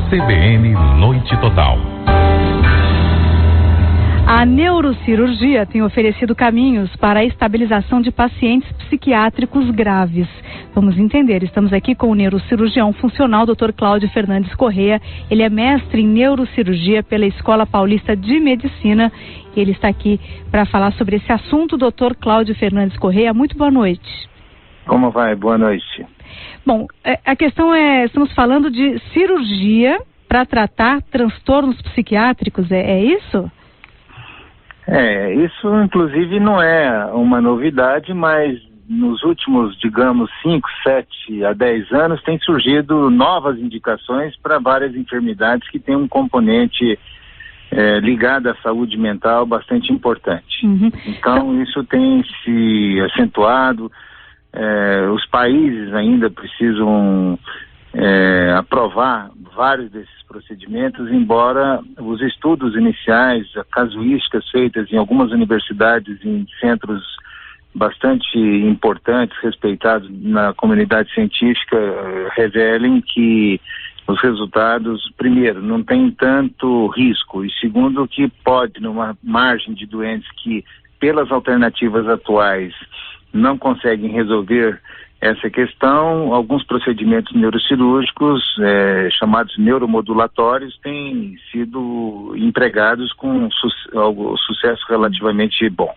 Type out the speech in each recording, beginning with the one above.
CBN Noite Total. A neurocirurgia tem oferecido caminhos para a estabilização de pacientes psiquiátricos graves. Vamos entender, estamos aqui com o neurocirurgião funcional, Dr. Cláudio Fernandes Correia. Ele é mestre em neurocirurgia pela Escola Paulista de Medicina e ele está aqui para falar sobre esse assunto. Dr. Cláudio Fernandes Correia, muito boa noite. Como vai? Boa noite. Bom, a questão é, estamos falando de cirurgia para tratar transtornos psiquiátricos, é isso? Isso inclusive não é uma novidade, mas nos últimos, digamos, 5, 7 a 10 anos tem surgido novas indicações para várias enfermidades que têm um componente ligado à saúde mental bastante importante. Então isso tem se acentuado, os países ainda precisam aprovar vários desses procedimentos, embora os estudos iniciais, as casuísticas feitas em algumas universidades, em centros bastante importantes, respeitados na comunidade científica, revelem que os resultados, primeiro, não tem tanto risco, e segundo, que pode, numa margem de doentes que, pelas alternativas atuais, não conseguem resolver essa questão, alguns procedimentos neurocirúrgicos, chamados neuromodulatórios, têm sido empregados com sucesso relativamente bom.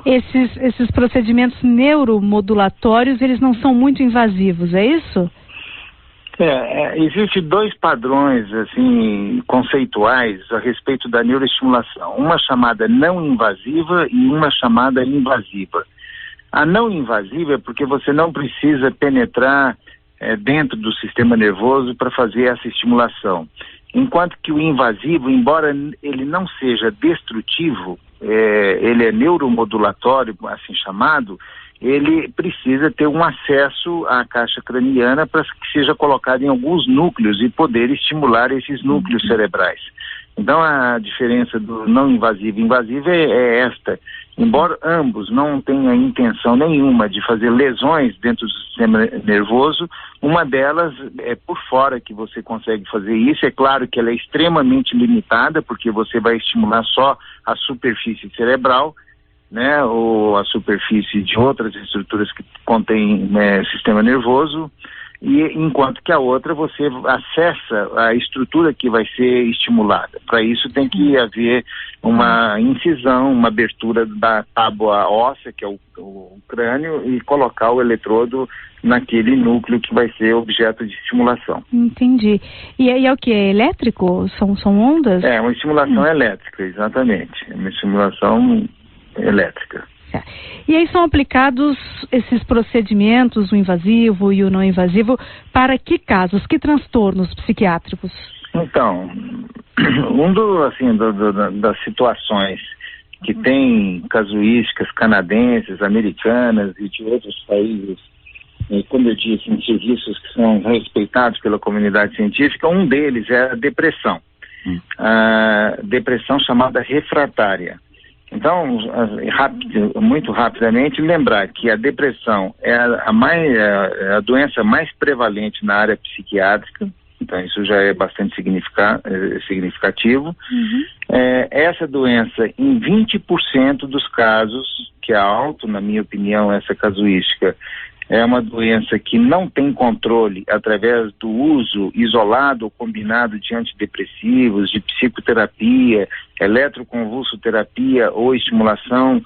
Esses procedimentos neuromodulatórios, eles não são muito invasivos, é isso? Existem dois padrões assim, conceituais a respeito da neuroestimulação, uma chamada não invasiva e uma chamada invasiva. A não invasiva é porque você não precisa penetrar dentro do sistema nervoso para fazer essa estimulação. Enquanto que o invasivo, embora ele não seja destrutivo, ele é neuromodulatório, assim chamado, ele precisa ter um acesso à caixa craniana para que seja colocado em alguns núcleos e poder estimular esses núcleos cerebrais. Então a diferença do não invasivo e invasivo é esta. Embora ambos não tenham intenção nenhuma de fazer lesões dentro do sistema nervoso, uma delas é por fora que você consegue fazer isso. É claro que ela é extremamente limitada, porque você vai estimular só a superfície cerebral, né, ou a superfície de outras estruturas que contêm sistema nervoso, e enquanto que a outra você acessa a estrutura que vai ser estimulada. Para isso tem que haver uma incisão, uma abertura da tábua óssea, que é o crânio, e colocar o eletrodo naquele núcleo que vai ser objeto de estimulação. Entendi. E aí é o que? É elétrico? São ondas? É uma estimulação elétrica, exatamente. É uma estimulação elétrica. E aí são aplicados esses procedimentos, o invasivo e o não invasivo, para que casos, que transtornos psiquiátricos? Então, das situações que tem casuísticas canadenses, americanas e de outros países, como eu disse, em serviços que são respeitados pela comunidade científica, um deles é a depressão. A depressão chamada refratária. Então, muito rapidamente, lembrar que a depressão é a doença mais prevalente na área psiquiátrica, então isso já é bastante significativo. Essa doença, em 20% dos casos, que é alto, na minha opinião, essa casuística, é uma doença que não tem controle através do uso isolado ou combinado de antidepressivos, de psicoterapia, eletroconvulsoterapia ou estimulação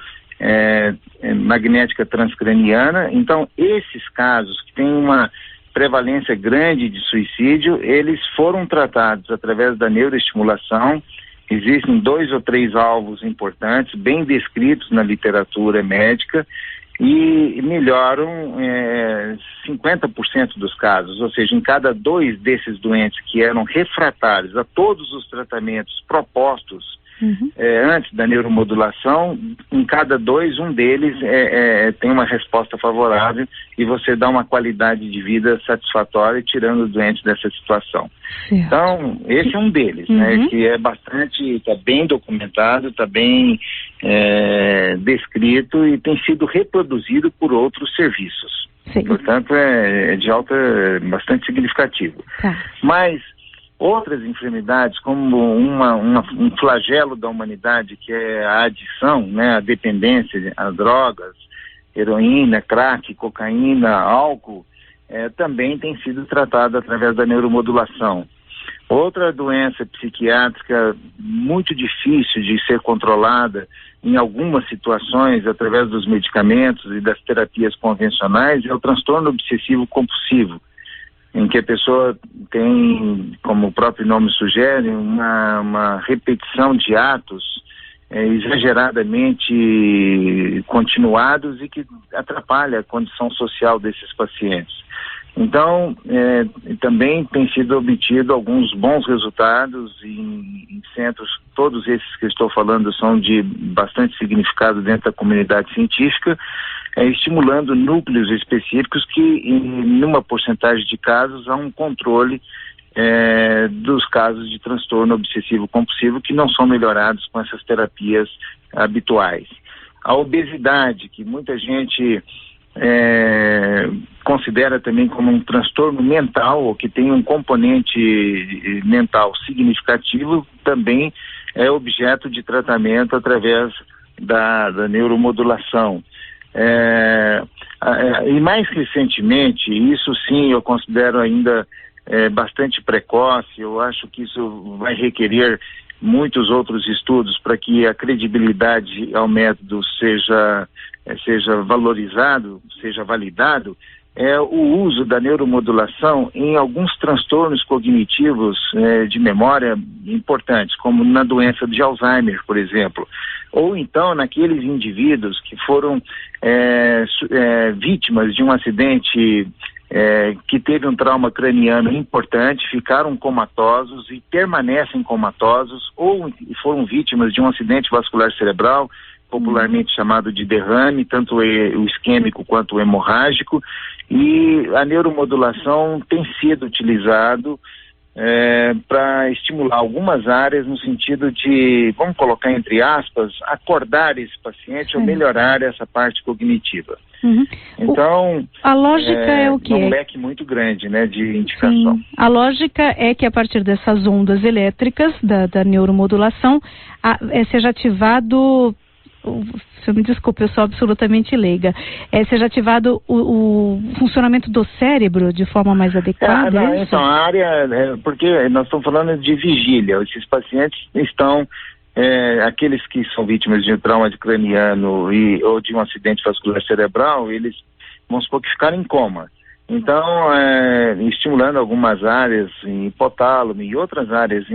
magnética transcraniana. Então, esses casos que têm uma prevalência grande de suicídio, eles foram tratados através da neuroestimulação. Existem 2 ou 3 alvos importantes, bem descritos na literatura médica, e melhoram 50% dos casos, ou seja, em cada 2 desses doentes que eram refratários a todos os tratamentos propostos antes da neuromodulação, em cada 2, um deles tem uma resposta favorável e você dá uma qualidade de vida satisfatória tirando o doente dessa situação. Então, esse é um deles, né, que é bastante, está bem documentado, está bem descrito e tem sido reproduzido por outros serviços. Portanto, é de alta, bastante significativo. Mas Outras enfermidades, como um flagelo da humanidade, que é a adição, né, a dependência a drogas, heroína, crack, cocaína, álcool, também tem sido tratada através da neuromodulação. Outra doença psiquiátrica muito difícil de ser controlada em algumas situações através dos medicamentos e das terapias convencionais é o transtorno obsessivo compulsivo, em que a pessoa tem, como o próprio nome sugere, uma repetição de atos exageradamente continuados e que atrapalha a condição social desses pacientes. Então, também tem sido obtido alguns bons resultados em centros, todos esses que estou falando são de bastante significado dentro da comunidade científica, estimulando núcleos específicos que, em uma porcentagem de casos, há um controle dos casos de transtorno obsessivo-compulsivo que não são melhorados com essas terapias habituais. A obesidade, que muita gente considera também como um transtorno mental, ou que tem um componente mental significativo, também é objeto de tratamento através da neuromodulação. E mais recentemente, isso sim eu considero ainda bastante precoce, eu acho que isso vai requerer muitos outros estudos para que a credibilidade ao método seja valorizado, seja validado, é o uso da neuromodulação em alguns transtornos cognitivos de memória importantes, como na doença de Alzheimer, por exemplo, ou então naqueles indivíduos que foram vítimas de um acidente que teve um trauma craniano importante, ficaram comatosos e permanecem comatosos, ou foram vítimas de um acidente vascular cerebral, popularmente chamado de derrame, tanto o isquêmico quanto o hemorrágico, e a neuromodulação tem sido utilizado para estimular algumas áreas no sentido de, vamos colocar entre aspas, acordar esse paciente ou melhorar essa parte cognitiva. Uhum. Então, a lógica é o quê? É um leque muito grande, né, de indicação. Sim. A lógica é que a partir dessas ondas elétricas da neuromodulação seja ativado, me desculpe, eu sou absolutamente leiga, seja ativado o funcionamento do cérebro de forma mais adequada? Então, a área, porque nós estamos falando de vigília, esses pacientes estão, aqueles que são vítimas de um trauma craniano ou de um acidente vascular cerebral, eles, vamos supor que ficaram em coma. Então, estimulando algumas áreas em hipotálamo e outras áreas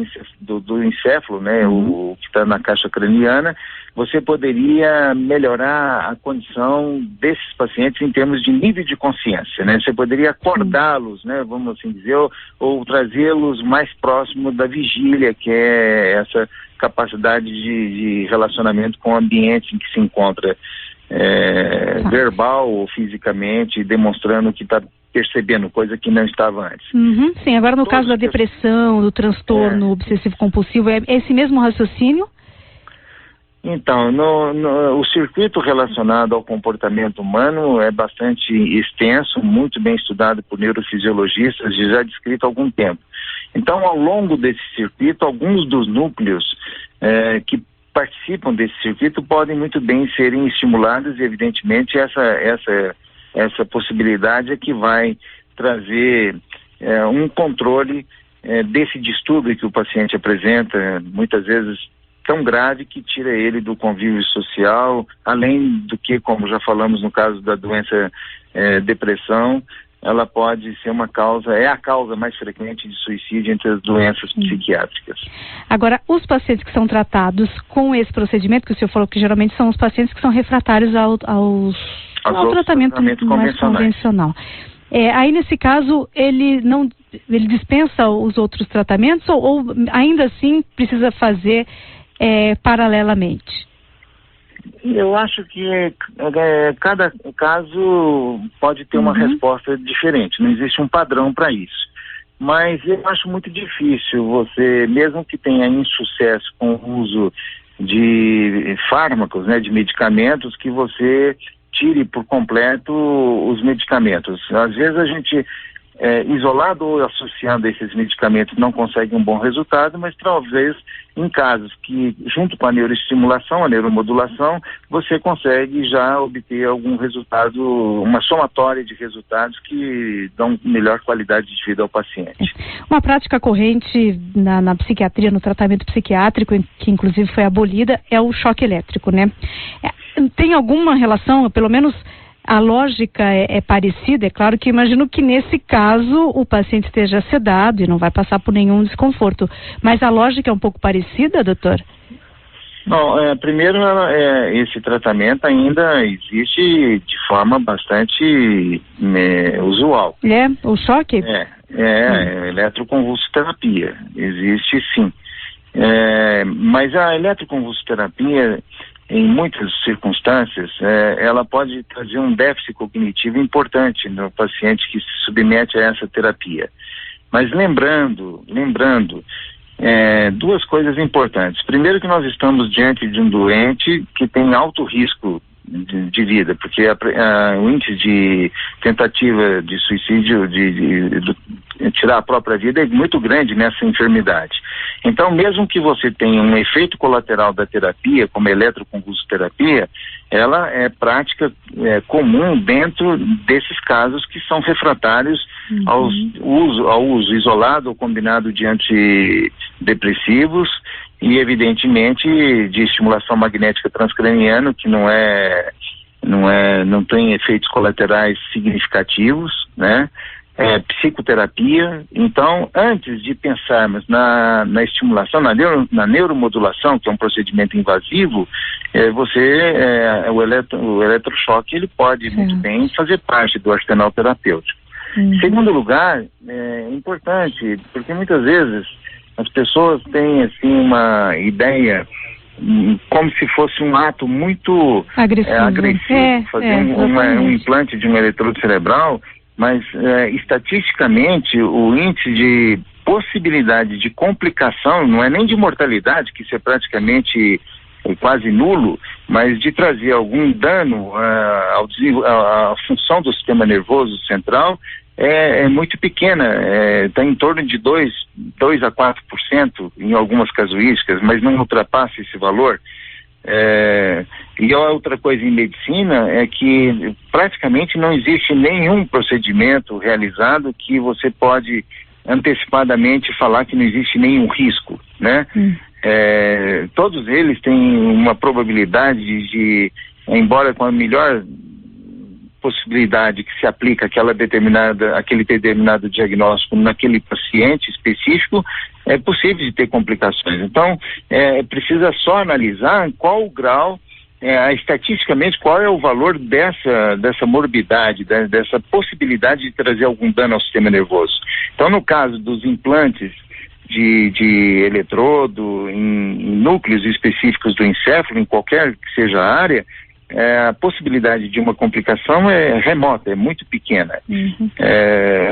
do encéfalo, né, o que está na caixa craniana, você poderia melhorar a condição desses pacientes em termos de nível de consciência, né? Você poderia acordá-los, né, vamos assim dizer, ou trazê-los mais próximo da vigília, que é essa capacidade de relacionamento com o ambiente em que se encontra, verbal ou fisicamente, demonstrando que está percebendo, coisa que não estava antes. Sim, agora no caso da depressão, do transtorno obsessivo-compulsivo, é esse mesmo raciocínio? Então, o circuito relacionado ao comportamento humano é bastante extenso, muito bem estudado por neurofisiologistas e já descrito há algum tempo. Então, ao longo desse circuito, alguns dos núcleos que participam desse circuito podem muito bem serem estimulados e, evidentemente, essa possibilidade é que vai trazer um controle desse distúrbio que o paciente apresenta, muitas vezes tão grave que tira ele do convívio social, além do que, como já falamos no caso da doença depressão, ela pode ser a causa mais frequente de suicídio entre as doenças psiquiátricas. Agora, os pacientes que são tratados com esse procedimento, que o senhor falou que geralmente são os pacientes que são refratários ao tratamento mais convencional. Aí, nesse caso, ele dispensa os outros tratamentos ou ainda assim precisa fazer paralelamente? Eu acho que cada caso pode ter uma resposta diferente, não existe um padrão para isso. Mas eu acho muito difícil você, mesmo que tenha insucesso com o uso de fármacos, né, de medicamentos, que você tire por completo os medicamentos. Às vezes a gente isolado ou associando a esses medicamentos não consegue um bom resultado, mas talvez em casos que, junto com a neuroestimulação, a neuromodulação, você consegue já obter algum resultado, uma somatória de resultados que dão melhor qualidade de vida ao paciente. Uma prática corrente na psiquiatria, no tratamento psiquiátrico, que inclusive foi abolida, é o choque elétrico, né? Tem alguma relação, pelo menos a lógica é parecida? É claro que imagino que nesse caso o paciente esteja sedado e não vai passar por nenhum desconforto, mas a lógica é um pouco parecida, doutor? Bom, primeiro, esse tratamento ainda existe de forma bastante usual. O choque? Eletroconvulsoterapia, existe sim. Mas a eletroconvulsoterapia, em muitas circunstâncias, ela pode trazer um déficit cognitivo importante no paciente que se submete a essa terapia. Mas lembrando, duas coisas importantes. Primeiro, que nós estamos diante de um doente que tem alto risco de vida, porque o índice de tentativa de suicídio, de tirar a própria vida, é muito grande nessa enfermidade. Então, mesmo que você tenha um efeito colateral da terapia, como a eletroconvulsoterapia, ela é prática comum dentro desses casos que são refratários ao uso isolado ou combinado de antidepressivos e, evidentemente, de estimulação magnética transcraniana, que não tem efeitos colaterais significativos, né? Psicoterapia. Então, antes de pensarmos na estimulação, na neuromodulação, que é um procedimento invasivo, o eletrochoque ele pode muito bem fazer parte do arsenal terapêutico. Em segundo lugar, é importante, porque muitas vezes as pessoas têm assim uma ideia como se fosse um ato muito agressivo, fazer um implante de um eletrodo cerebral, mas estatisticamente o índice de possibilidade de complicação, não é nem de mortalidade, que isso é praticamente quase nulo, mas de trazer algum dano à função do sistema nervoso central é muito pequena, está em torno de 2 a 4% em algumas casuísticas, mas não ultrapassa esse valor. E a outra coisa em medicina é que praticamente não existe nenhum procedimento realizado que você pode antecipadamente falar que não existe nenhum risco, né? Todos eles têm uma probabilidade de, embora com a melhor possibilidade que se aplica aquele determinado diagnóstico naquele paciente específico, é possível de ter complicações. Então, precisa só analisar qual o grau, estatisticamente, qual é o valor dessa morbidade, dessa possibilidade de trazer algum dano ao sistema nervoso. Então, no caso dos implantes de eletrodo em núcleos específicos do encéfalo, em qualquer que seja a área, a possibilidade de uma complicação é remota, é muito pequena.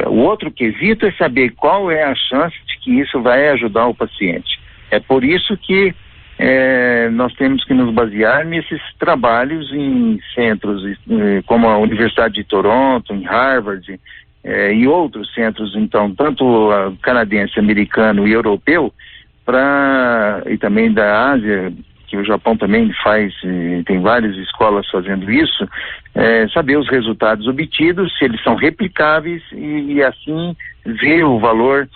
O outro quesito é saber qual é a chance de que isso vai ajudar o paciente. É por isso que nós temos que nos basear nesses trabalhos em centros como a Universidade de Toronto, em Harvard, e outros centros, então, tanto canadense, americano e europeu, e também da Ásia, que o Japão também faz, tem várias escolas fazendo isso, saber os resultados obtidos, se eles são replicáveis e assim ver o valor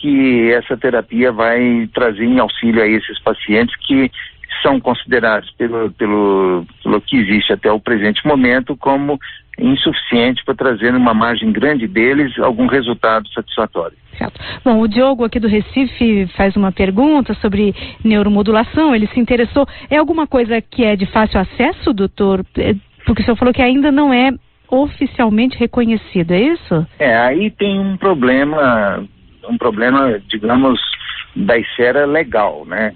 que essa terapia vai trazer em auxílio a esses pacientes que são considerados pelo que existe até o presente momento como insuficiente para trazer numa margem grande deles algum resultado satisfatório. Certo. Bom, o Diogo aqui do Recife faz uma pergunta sobre neuromodulação, ele se interessou. É alguma coisa que é de fácil acesso, doutor? Porque o senhor falou que ainda não é oficialmente reconhecido, é isso? Aí tem um problema, digamos, da esfera legal, né?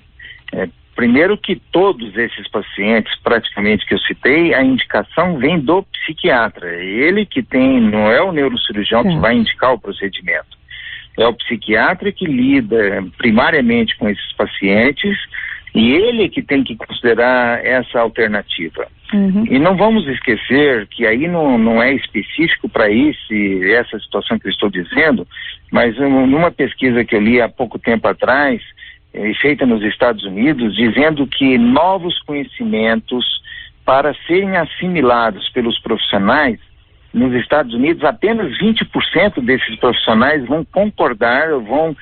Primeiro que todos esses pacientes, praticamente que eu citei, a indicação vem do psiquiatra. Ele que não é o neurocirurgião que vai indicar o procedimento. É o psiquiatra que lida primariamente com esses pacientes E ele que tem que considerar essa alternativa. Uhum. E não vamos esquecer que aí não é específico para essa situação que eu estou dizendo, mas numa pesquisa que eu li há pouco tempo atrás, feita nos Estados Unidos, dizendo que novos conhecimentos, para serem assimilados pelos profissionais, nos Estados Unidos apenas 20% desses profissionais vão concordar, vão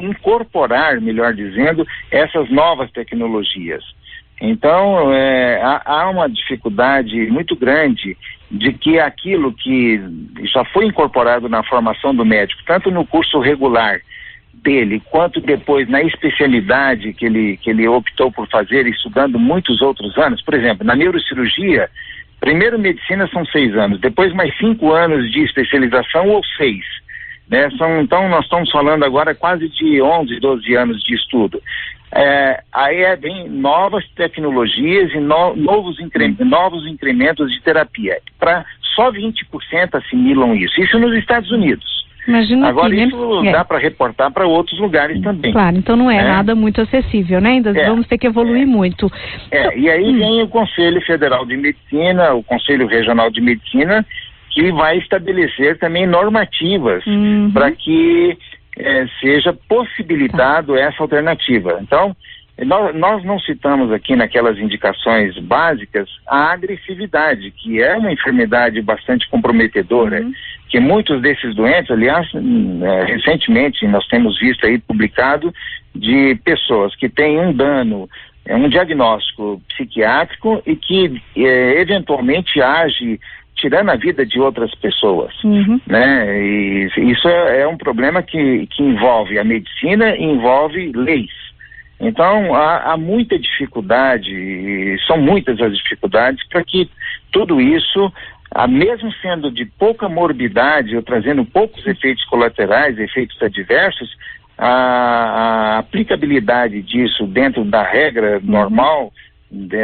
incorporar, melhor dizendo, essas novas tecnologias. Então, há uma dificuldade muito grande de que aquilo que já foi incorporado na formação do médico, tanto no curso regular dele, quanto depois na especialidade que ele optou por fazer, estudando muitos outros anos. Por exemplo, na neurocirurgia, primeiro medicina são 6 anos, depois mais 5 anos de especialização ou 6. Né? Então, nós estamos falando agora quase de 11, 12 anos de estudo. Aí vem novas tecnologias e novos incrementos de terapia. Só 20% assimilam isso. Isso nos Estados Unidos. Imagina agora, aqui, isso né? dá para reportar para outros lugares também. Claro, então não é nada muito acessível, né? Ainda vamos ter que evoluir muito. E aí vem o Conselho Federal de Medicina, o Conselho Regional de Medicina, que vai estabelecer também normativas para que seja possibilitado essa alternativa. Então, nós não citamos aqui naquelas indicações básicas a agressividade, que é uma enfermidade bastante comprometedora, que muitos desses doentes, aliás, recentemente nós temos visto aí publicado de pessoas que têm um dano, um diagnóstico psiquiátrico e que eventualmente age tirando a vida de outras pessoas, né? E isso é um problema que envolve a medicina e envolve leis. Então, há muita dificuldade, são muitas as dificuldades para que tudo isso, mesmo sendo de pouca morbidade ou trazendo poucos efeitos colaterais, efeitos adversos, a aplicabilidade disso dentro da regra normal,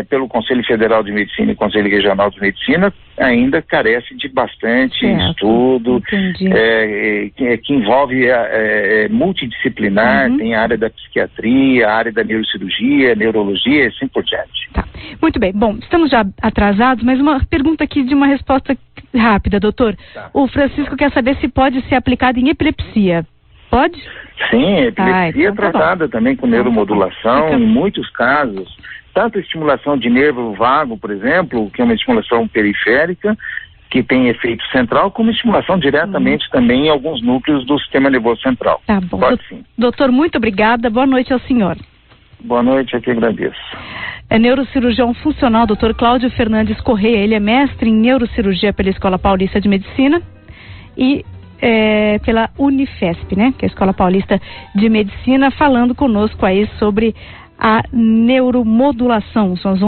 pelo Conselho Federal de Medicina e Conselho Regional de Medicina, ainda carece de bastante estudo, que envolve multidisciplinar, tem a área da psiquiatria, a área da neurocirurgia, neurologia e assim por diante. Tá. Muito bem. Bom, estamos já atrasados, mas uma pergunta aqui de uma resposta rápida, doutor. Tá. O Francisco quer saber se pode ser aplicado em epilepsia. Pode? Sim, epilepsia tratada também com neuromodulação, em muitos casos. Tanto estimulação de nervo vago, por exemplo, que é uma estimulação periférica, que tem efeito central, como estimulação diretamente também em alguns núcleos do sistema nervoso central. Tá bom. Pode sim. Doutor, muito obrigada. Boa noite ao senhor. Boa noite, eu que agradeço. É neurocirurgião funcional, Dr. Cláudio Fernandes Correia. Ele é mestre em neurocirurgia pela Escola Paulista de Medicina e pela Unifesp, né? Que é a Escola Paulista de Medicina, falando conosco aí sobre a neuromodulação. São